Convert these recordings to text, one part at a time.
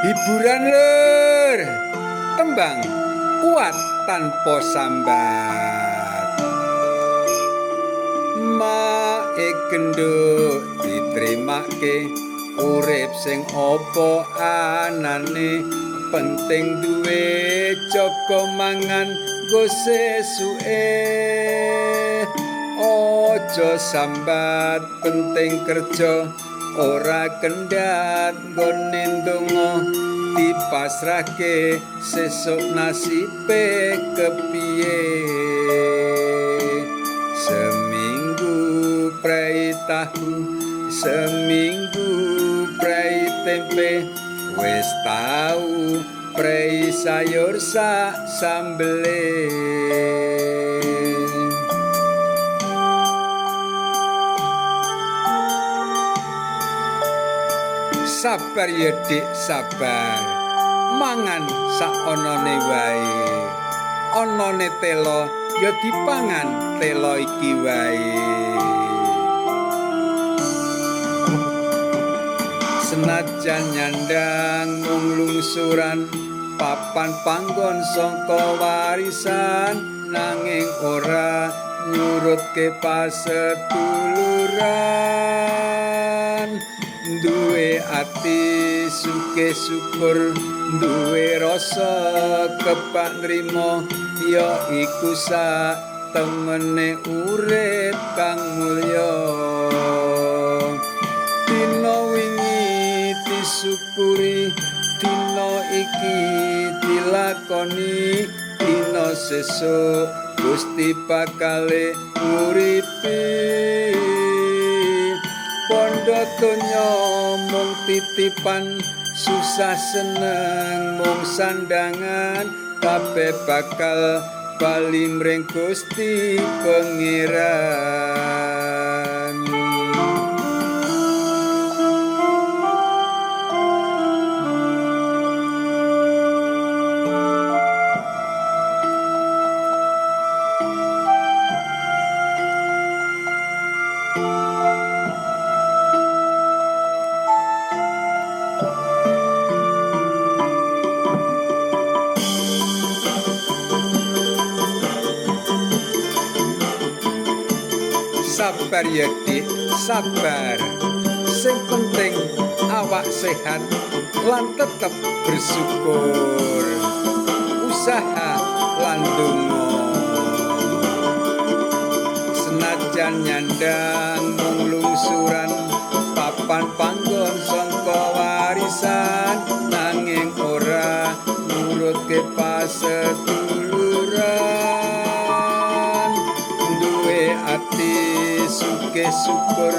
Hiburan lur, tembang kuat tanpa sambat. Mae genduk ditrimake urip sing apa anane, penting duwe jaga mangan nggo sesuke. Aja sambat, penting kerja ora kendhat nggone ndonga, dipasrahke sesuk nasibe kepiye. Seminggu prei tahu, seminggu prei tempe, wis tau prei sayur sak sambele. Sabar ya dik, sabar, mangan sak onone wae. Onone telo ya dipangan telo iki wae. Senajan nyandang mung lungsuran, papan panggon sangka warisan, nanging ora nyurutke paseduluran. Duwe ati suke syukur, duwe rasa kebak nrimo, ya iku sak temene urip kang mulya. Dina wingi disyukuri, dina iki dilakoni, dina sesuk Gusti bakale nguripi. Pondho donya mung titipan, susah seneng mung sandangan, kabeh bakal bali mring Gusti Pangeran. Sabar ya dik, sabar. Sing penting awak sehat lan tetep bersyukur. Usaha lan donga. Senajan nyandang mung lungsuran, papan panggon sangka warisan, nanging ora nurutke paseduluran. Duwe ati suke syukur,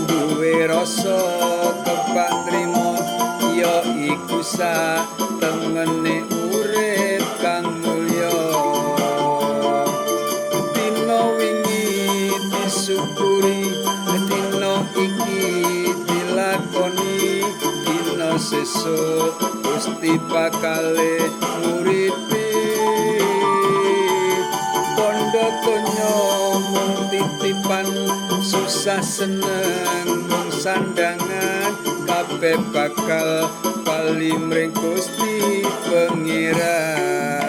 duwe rasa kebak nrimo, ya iku sak temene urip kang mulya. Dina wingi disyukuri, dina iki dilakoni, dina sesuk Gusti bakale nguripi. Pondho donya mung titipan, susah seneng mung sandangan, kabeh bakal bali mring Gusti Pangeran.